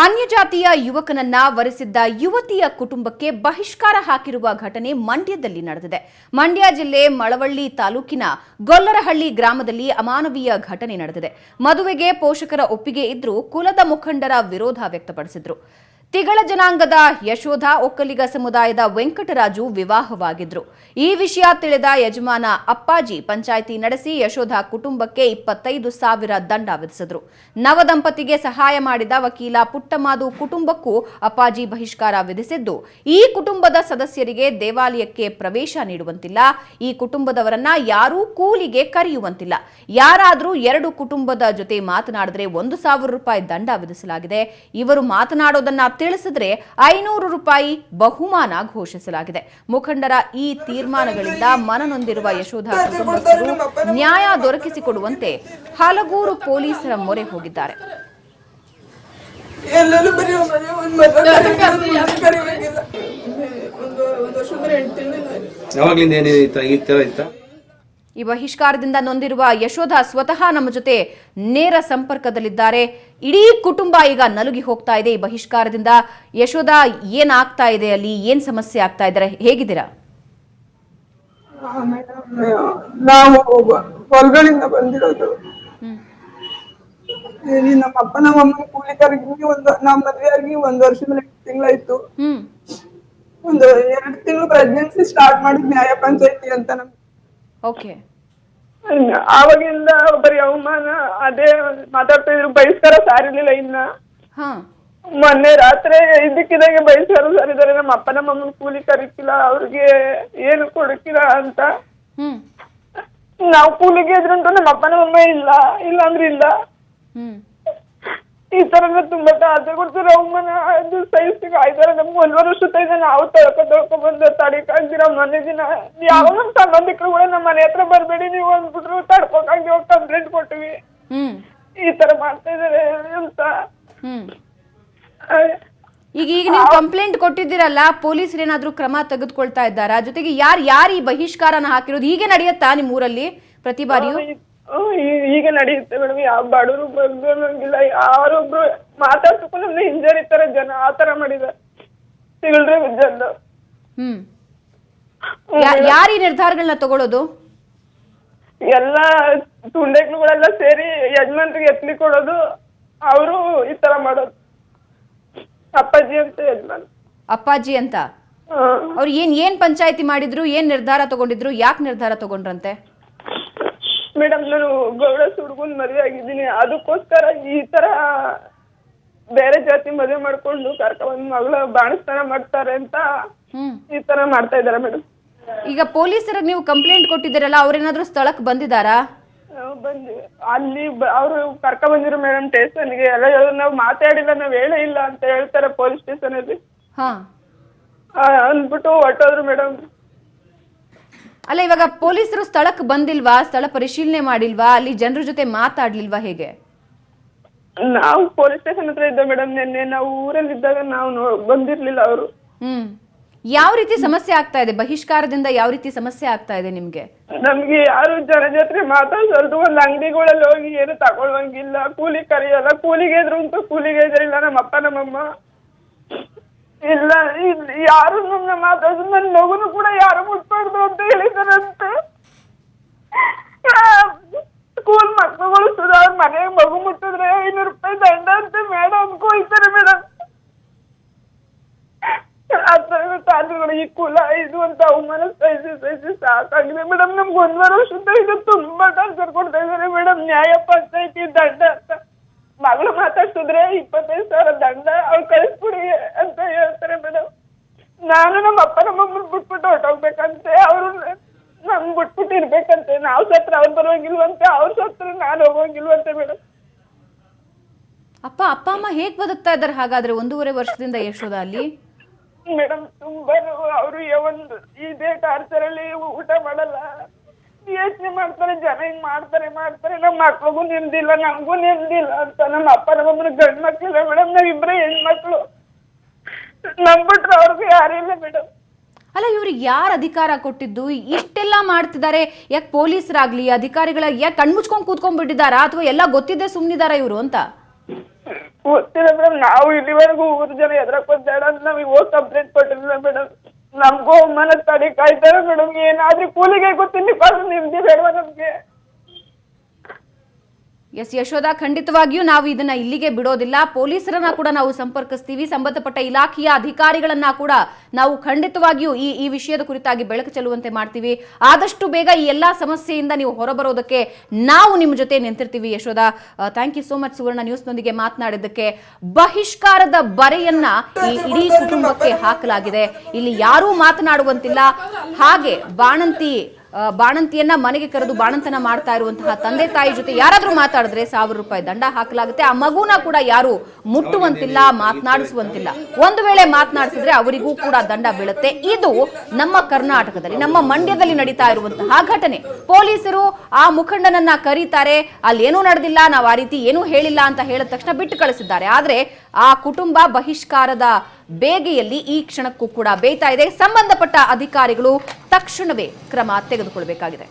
ಅನ್ಯಜಾತಿಯ ಯುವಕನನ್ನ ವರಿಸಿದ್ದ ಯುವತಿಯ ಕುಟುಂಬಕ್ಕೆ ಬಹಿಷ್ಕಾರ ಹಾಕಿರುವ ಘಟನೆ ಮಂಡ್ಯದಲ್ಲಿ ನಡೆದಿದೆ. ಮಂಡ್ಯ ಜಿಲ್ಲೆ ಮಳವಳ್ಳಿ ತಾಲೂಕಿನ ಗೊಲ್ಲರಹಳ್ಳಿ ಗ್ರಾಮದಲ್ಲಿ ಅಮಾನವೀಯ ಘಟನೆ ನಡೆದಿದೆ. ಮದುವೆಗೆ ಪೋಷಕರ ಒಪ್ಪಿಗೆ ಇದ್ರೂ ಕುಲದ ಮುಖಂಡರ ವಿರೋಧ ವ್ಯಕ್ತಪಡಿಸಿದ್ರು. ತಿಗಳ ಜನಾಂಗದ ಯಶೋಧ, ಒಕ್ಕಲಿಗ ಸಮುದಾಯದ ವೆಂಕಟರಾಜು ವಿವಾಹವಾಗಿದ್ರು. ಈ ವಿಷಯ ತಿಳಿದ ಯಜಮಾನ ಅಪ್ಪಾಜಿ ಪಂಚಾಯಿತಿ ನಡೆಸಿ ಯಶೋಧ ಕುಟುಂಬಕ್ಕೆ 25,000 ದಂಡ ವಿಧಿಸಿದ್ರು. ನವದಂಪತಿಗೆ ಸಹಾಯ ಮಾಡಿದ ವಕೀಲ ಪುಟ್ಟಮಾದು ಕುಟುಂಬಕ್ಕೂ ಅಪ್ಪಾಜಿ ಬಹಿಷ್ಕಾರ ವಿಧಿಸಿದ್ದು, ಈ ಕುಟುಂಬದ ಸದಸ್ಯರಿಗೆ ದೇವಾಲಯಕ್ಕೆ ಪ್ರವೇಶ ನೀಡುವಂತಿಲ್ಲ, ಈ ಕುಟುಂಬದವರನ್ನ ಯಾರೂ ಕೂಲಿಗೆ ಕರೆಯುವಂತಿಲ್ಲ, ಯಾರಾದರೂ 2 ಕುಟುಂಬದ ಜೊತೆ ಮಾತನಾಡಿದ್ರೆ 1,000 ರೂಪಾಯಿ ದಂಡ ವಿಧಿಸಲಾಗಿದೆ. ಇವರು ಮಾತನಾಡೋದನ್ನ ತಿಳಿಸಿದ್ರೆ 500 ರೂಪಾಯಿ ಬಹುಮಾನ ಘೋಷಿಸಲಾಗಿದೆ. ಮುಖಂಡರ ಈ ತೀರ್ಮಾನಗಳಿಂದ ಮನನೊಂದಿರುವ ಯಶೋಧ ಕುಟುಂಬಸ್ಥರು ನ್ಯಾಯ ದೊರಕಿಸಿಕೊಡುವಂತೆ ಹಲಗೂರು ಪೊಲೀಸರ ಮೊರೆ ಹೋಗಿದ್ದಾರೆ. ಈ ಬಹಿಷ್ಕಾರದಿಂದ ನೊಂದಿರುವ ಯಶೋಧ ಸ್ವತಃ ನಮ್ಮ ಜೊತೆ ನೇರ ಸಂಪರ್ಕದಲ್ಲಿದ್ದಾರೆ. ಇಡೀ ಕುಟುಂಬ ಈಗ ನಲುಗಿ ಹೋಗ್ತಾ ಇದೆ. ಈ ಬಹಿಷ್ಕಾರದಿಂದ ಯಶೋಧ ಏನಾಗ್ತಾ ಇದೆ, ಅಲ್ಲಿ ಏನ್ ಸಮಸ್ಯೆ ಆಗ್ತಾ ಇದ್ದಾರೆ, ಹೇಗಿದ್ದೀರಾ? ನಾವು ಹೊರಗಳಿಂದ ಬಂದಿರೋದು. ನಮ್ಮ ಅಪ್ಪ ನಮ್ಮ ಅಮ್ಮ ಕೂಲಿಕರಿಗೆ ನಮ್ಮ ಮದುವೆ ಆಗಿ 1 ವರ್ಷದ 8 ತಿಂಗಳಾಯ್ತು. 1 2 ತಿಂಗಳು ಪ್ರೆಗ್ನೆನ್ಸಿ ಸ್ಟಾರ್ಟ್ ಮಾಡಿದ್ ನ್ಯಾಯ ಪಂಚಾಯತಿ ಅಂತ ನಮ್ಗೆ. ಓಕೆ, ಆವಾಗಿಂದ ಬರೀ ಅವಮಾನ ಅದೇ ಮಾತಾಡ್ತಾ ಇದ್ರು. ಬಹಿಷ್ಕಾರ ಸಾರಿರ್ಲಿಲ್ಲ. ಇನ್ನ ಮೊನ್ನೆ ರಾತ್ರಿ ಇದಕ್ಕಿದಂಗೆ ಬಹಿಷ್ಕಾರ ಸಾರಿದ್ದಾರೆ. ನಮ್ಮ ಅಪ್ಪ ನಮ್ಮ ಅಮ್ಮನ ಕೂಲಿ ಕರಿಕಿಲ್ಲ, ಅವ್ರಿಗೆ ಏನು ಕೊಡಕಿಲ್ಲ ಅಂತ. ನಾವು ಕೂಲಿಗೆ ಇದ್ರಂತೂ ನಮ್ಮ ಅಪ್ಪ ನಮ್ಮ ಅಮ್ಮ ಇಲ್ಲ ಅಂದ್ರೆ ಇಲ್ಲ. ಈ ತರ ತುಂಬಾ ಟಾರ್ಚರ್ ಕೊಡ್ತಾರೆ. ಅವಮಾನ ಅದು ಸಹಿಸ್ತಿಗೆ ಆಯ್ತಾರೆ. ನಮ್ಗೆ 1 ವರ್ಷ ಇದೆ. ನಾವು ತೊಳ್ಕೊ ಬಂದು ತಡಿಕಾಗ್ದಿರ ಮನೆ ದಿನ ಯಾವ ನಮ್ ಸಂಬಂಧಿಕರು ಕೂಡ ನಮ್ಮ ಮನೆ ಹತ್ರ ಬರ್ಬೇಡಿ ನೀವು ಅಂದ್ಬಿಟ್ರು ತಡ್ಕೋಕಾಗಿ ಹೋಗಿ ಕಂಪ್ಲೇಂಟ್ ಕೊಟ್ಟಿವಿ. ಈ ತರ ಮಾಡ್ತಾ ಇದಾರೆ ಅಂತ. ಈಗ ನೀವು ಕಂಪ್ಲೇಂಟ್ ಕೊಟ್ಟಿದ್ದೀರಲ್ಲ, ಪೊಲೀಸರು ಏನಾದ್ರೂ ಕ್ರಮ ತೆಗೆದುಕೊಳ್ತಾ ಇದ್ದಾರಾ? ಜೊತೆಗೆ ಯಾರು ಈ ಬಹಿಷ್ಕಾರನ ಹಾಕಿರೋದು? ಹೀಗೆ ನಡೆಯುತ್ತಾ ನಿಮ್ ಊರಲ್ಲಿ ಪ್ರತಿ ಬಾರಿಯೂ? ಈಗ ನಡೆಯುತ್ತೆ ಮೇಡಮ್. ಯಾವ ಬಡವರು ಬಂದಿಲ್ಲ, ಯಾರೊಬ್ರು ಮಾತಾಡ್ತಕ್ಕೂ ನಮ್ಗೆ ಹಿಂಜರಿತಾರೆ ಜನ. ಆತರ ಮಾಡಿದಾರೆ ಸಿಗಲ್ರೆ ಜನ. ಯಾರು ಈ ನಿರ್ಧಾರಗಳನ್ನ ತಗೊಳ್ಳೋದು? ಎಲ್ಲಾ ತುಂಡೆಗಳೆಲ್ಲ ಸೇರಿ ಯಜಮಾನ್ರಿಗೆ ಎತ್ಲಿ ಕೊಡೋದು. ಅವರು ಈ ತರ ಮಾಡೋದು. ಅಪ್ಪಾಜಿ ಅಂತ ಯಜಮಾನ್. ಅಪ್ಪಾಜಿ ಅಂತ ಅವ್ರು ಏನ್ ಪಂಚಾಯತಿ ಮಾಡಿದ್ರು, ಏನ್ ನಿರ್ಧಾರ ತಗೊಂಡಿದ್ರು, ಯಾಕೆ ನಿರ್ಧಾರ ತಗೊಂಡ್ರಂತೆ? ಮೇಡಮ್, ನಾನು ಗೌಡ ಹುಡುಗನ್ ಮದುವೆ ಆಗಿದ್ದೀನಿ, ಅದಕ್ಕೋಸ್ಕರ ಈ ತರ ಬೇರೆ ಜಾತಿ ಮದುವೆ ಮಾಡ್ಕೊಂಡು ಕರ್ಕೊಂಡ್ ಮಗಳ ಬಾಣಸ್ತಾನ ಮಾಡ್ತಾರೆ ಅಂತ ಈ ತರ ಮಾಡ್ತಾ ಇದಾರೆ ಮೇಡಮ್. ಈಗ ಪೊಲೀಸರಿಗೆ ನೀವು ಕಂಪ್ಲೇಂಟ್ ಕೊಟ್ಟಿದ್ದೀರಲ್ಲ, ಅವ್ರೇನಾದ್ರೂ ಸ್ಥಳಕ್ಕೆ ಬಂದಿದ್ದಾರಾ? ಬಂದಿ ಅಲ್ಲಿ ಅವ್ರು ಕರ್ಕ ಬಂದಿರೋ ಮೇಡಮ್ ಸ್ಟೇಷನ್ಗೆ. ಎಲ್ಲ ನಾವು ಮಾತಾಡಿಲ್ಲ, ನಾವ್ ಹೇಳೇ ಇಲ್ಲ ಅಂತ ಹೇಳ್ತಾರೆ ಪೊಲೀಸ್ ಸ್ಟೇಷನ್ ಅಲ್ಲಿ. ಅಂದ್ಬಿಟ್ಟು ಹೊರಟೋದ್ರು ಮೇಡಮ್. ಅಲ್ಲ, ಇವಾಗ ಪೊಲೀಸರು ಸ್ಥಳಕ್ಕೆ ಬಂದಿಲ್ವಾ? ಸ್ಥಳ ಪರಿಶೀಲನೆ ಮಾಡಿಲ್ವಾ? ಅಲ್ಲಿ ಜನರ ಜೊತೆ ಮಾತಾಡ್ಲಿಲ್ವಾ? ಹೇಗೆ? ನಾವು ಪೊಲೀಸ್ ಸ್ಟೇಷನ್ ಹತ್ರ ಇದ್ದ ಮೇಡಮ್. ನಿನ್ನೆ ನಾವು ಊರಲ್ಲಿ ಇದ್ದಾಗ ನಾವು ಬಂದಿರ್ಲಿಲ್ಲ ಅವರು. ಯಾವ ರೀತಿ ಸಮಸ್ಯೆ ಆಗ್ತಾ ಇದೆ? ಬಹಿಷ್ಕಾರದಿಂದ ಯಾವ ರೀತಿ ಸಮಸ್ಯೆ ಆಗ್ತಾ ಇದೆ ನಿಮ್ಗೆ? ನಮ್ಗೆ ಯಾರು ಜನ ಜೊತೆ ಮಾತಾಡ್ಸಲ್ದು. ಒಂದ್ ಅಂಗಡಿಗಳಲ್ಲಿ ಹೋಗಿ ಏನು ತಗೊಳ್ವಂಗಿಲ್ಲ, ಕೂಲಿ ಕರಿಯಲ್ಲ. ಕೂಲಿಗೆ ಇದ್ರು ಅಂತ ಕೂಲಿಗೆ ಇದ್ರಿಲ್ಲ ನಮ್ಮ ಅಪ್ಪ ನಮ್ಮಮ್ಮ ಇಲ್ಲ. ಯಾರು ನಮ್ನ ಮಾತಾಡ್ದು. ನನ್ನ ಮಗುನು ಕೂಡ ಯಾರು ಮುಟ್ಬಾರ್ದು ಅಂತ ಹೇಳಿದಾರಂತೆ. ಸ್ಕೂಲ್ ಮಕ್ಕಳುಗಳು ಸುಧಾ ಅವ್ರ ಮನೆಗೆ ಮಗು ಮುಟ್ಟಿದ್ರೆ 500 ರೂಪಾಯಿ ದಂಡ ಅಂತ ಮೇಡಮ್ ಅನ್ಕೊಳ್ತಾರೆ ಮೇಡಮ್. ಗಳು ಈ ಕುಲ ಇದು ಅಂತ ಅವಮಾನ ಸಹಿಸಿ ಸಾಕಾಗಿದೆ ಮೇಡಮ್. ನಮ್ಗೆ 1 ವರ್ಷದ ಇದು ತುಂಬಾ ಟಾರ್ಚರ್ ಕೊಡ್ತಾ ಇದಾರೆ ಮೇಡಮ್. ನ್ಯಾಯ ಪಂಚಾಯತಿ ದಂಡ ಅಂತ ಮಗಳು ಮಾತಾಡ್ಸಿದ್ರೆ 25,000 ದಂಡ, ಅವ್ರು ಕಳಿಸ್ಬಿಡಿ ಅಂತ ಹೇಳ್ತಾರೆ ಮೇಡಮ್. ನಾನು ನಮ್ಮ ಅಪ್ಪ ನಮ್ಮಮ್ಮನ ಬಿಟ್ಬಿಟ್ಟು ಹೊರಟೋಗ್ಬೇಕಂತೆ. ಅವರು ನಮ್ಗೆ ಬಿಟ್ಬಿಟ್ಟು ಇರ್ಬೇಕಂತೆ. ನಾವ್ ಸತ್ರ ಅವ್ರು ಬರೋಂಗಿಲ್ವಂತೆ, ಅವ್ರ ಸತ್ರ ನಾನು ಹೋಗೋಂಗಿಲ್ವಂತೆ ಮೇಡಮ್. ಅಪ್ಪ ಅಮ್ಮ ಹೇಗ್ ಬದುಕ್ತಾ ಇದ್ದಾರೆ ಹಾಗಾದ್ರೆ 1.5 ವರ್ಷದಿಂದ ಯಶೋಧ ಅಲ್ಲಿ? ಮೇಡಮ್ ತುಂಬಾ ಅವರು ಒಂದು ಇದೇ ಟಾರ್ಚರ್ ಅಲ್ಲಿ ಊಟ ಮಾಡಲ್ಲ, ಯೋಚನೆ ಮಾಡ್ತಾರೆ. ಜನ ಹಿಂಗ್ ಮಾಡ್ತಾರೆ. ನಮ್ಮ ಮಕ್ಳಿಗೂ ನೆಮ್ಮದಿಲ್ಲ, ನಮಗೂ ನೆಮ್ಮದಿಲ್ಲ ಅಂತ. ನಮ್ಮ ಅಪ್ಪ ನಮ್ಮಮ್ಮನ ಗಂಡ್ ಮಕ್ಳಿಲ್ಲ ಮೇಡಮ್. ನಾವಿಬ್ರೆ ಹೆಣ್ಮಕ್ಳು. ನಂಬಿಟ್ರೆ ಅವ್ರಿಗೆ ಯಾರಿಲ್ಲ ಮೇಡಮ್. ಅಲ್ಲ, ಇವ್ರಿಗೆ ಯಾರು ಅಧಿಕಾರ ಕೊಟ್ಟಿದ್ದು? ಇಷ್ಟೆಲ್ಲ ಮಾಡ್ತಿದ್ದಾರೆ. ಯಾಕೆ ಪೊಲೀಸರಾಗ್ಲಿ ಅಧಿಕಾರಿಗಳ ಯಾಕೆ ಕಣ್ಮುಚ್ಕೊಂಡ್ ಕೂತ್ಕೊಂಡ್ಬಿಟ್ಟಿದಾರಾ, ಅಥವಾ ಎಲ್ಲ ಗೊತ್ತಿದ್ದೆ ಸುಮ್ನಿದಾರ ಇವರು ಅಂತ? ಗೊತ್ತಿಲ್ಲ ಮೇಡಮ್. ನಾವು ಇಲ್ಲಿವರೆಗೂ ಊರು ಜನ ಎದ್ರಕ್ಕೊಂದೇಳ ಅಂತ ನಮಗೆ ಹೋಗಿ ಕಂಪ್ಲೇಂಟ್ ಕೊಟ್ಟಿಲ್ಲ ಮೇಡಮ್. ನಮ್ಗೂ ಅವಮಾನ ತಡಿ ಕಾಯ್ತಾರೆ ಮೇಡಮ್. ಏನಾದ್ರೂ ಕೂಲಿಗೆ ಗೊತ್ತಿಲ್ಲ ನಿಮ್ಗೆ ಬೇಡವಾ ನಮ್ಗೆ? ಎಸ್ ಯಶೋಧ, ಖಂಡಿತವಾಗಿಯೂ ನಾವು ಇದನ್ನ ಇಲ್ಲಿಗೆ ಬಿಡೋದಿಲ್ಲ. ಪೊಲೀಸರನ್ನ ಕೂಡ ನಾವು ಸಂಪರ್ಕಿಸ್ತೀವಿ. ಸಂಬಂಧಪಟ್ಟ ಇಲಾಖೆಯ ಅಧಿಕಾರಿಗಳನ್ನ ಕೂಡ ನಾವು ಖಂಡಿತವಾಗಿಯೂ ಈ ವಿಷಯದ ಕುರಿತಾಗಿ ಬೆಳಕು ಚೆಲ್ಲುವಂತೆ ಮಾಡ್ತೀವಿ. ಆದಷ್ಟು ಬೇಗ ಈ ಎಲ್ಲಾ ಸಮಸ್ಯೆಯಿಂದ ನೀವು ಹೊರಬರೋದಕ್ಕೆ ನಾವು ನಿಮ್ಮ ಜೊತೆ ನಿಂತಿರ್ತೀವಿ. Yashoda, thank you so much Suvarna ನ್ಯೂಸ್ನೊಂದಿಗೆ ಮಾತನಾಡಿದ್ದಕ್ಕೆ. ಬಹಿಷ್ಕಾರದ ಬರೆಯನ್ನ ಈ ಇಡೀ ಕುಟುಂಬಕ್ಕೆ ಹಾಕಲಾಗಿದೆ. ಇಲ್ಲಿ ಯಾರೂ ಮಾತನಾಡುವಂತಿಲ್ಲ. ಹಾಗೆ ಬಾಣಂತಿಯನ್ನ ಮನೆಗೆ ಕರೆದು ಬಾಣಂತನ ಮಾಡ್ತಾ ಇರುವಂತಹ ತಂದೆ ತಾಯಿ ಜೊತೆ ಯಾರಾದ್ರೂ ಮಾತಾಡಿದ್ರೆ 1000 ರೂಪಾಯಿ ದಂಡ ಹಾಕಲಾಗುತ್ತೆ. ಆ ಮಗುನ ಕೂಡ ಯಾರು ಮುಟ್ಟುವಂತಿಲ್ಲ, ಮಾತನಾಡಿಸುವಂತಿಲ್ಲ. ಒಂದು ವೇಳೆ ಮಾತನಾಡಿಸಿದ್ರೆ ಅವರಿಗೂ ಕೂಡ ದಂಡ ಬೀಳುತ್ತೆ. ಇದು ನಮ್ಮ ಕರ್ನಾಟಕದಲ್ಲಿ, ನಮ್ಮ ಮಂಡ್ಯದಲ್ಲಿ ನಡೀತಾ ಇರುವಂತಹ ಘಟನೆ. ಪೊಲೀಸರು ಆ ಮುಖಂಡನನ್ನ ಕರೀತಾರೆ, ಅಲ್ಲಿ ಏನೂ ನಡೆದಿಲ್ಲ, ನಾವು ಆ ರೀತಿ ಏನೂ ಹೇಳಿಲ್ಲ ಅಂತ ಹೇಳಿದ ತಕ್ಷಣ ಬಿಟ್ಟು ಕಳಿಸಿದ್ದಾರೆ. ಆದ್ರೆ ಆ ಕುಟುಂಬ ಬಹಿಷ್ಕಾರದ ಬೇಗೆಯಲ್ಲಿ ಈ ಕ್ಷಣಕ್ಕೂ ಕೂಡ ಬೇಯ್ತಾ ಇದೆ. ಸಂಬಂಧಪಟ್ಟ ಅಧಿಕಾರಿಗಳು ತಕ್ಷಣವೇ ಕ್ರಮ ತೆಗೆದುಕೊಳ್ಳಬೇಕಾಗಿದೆ.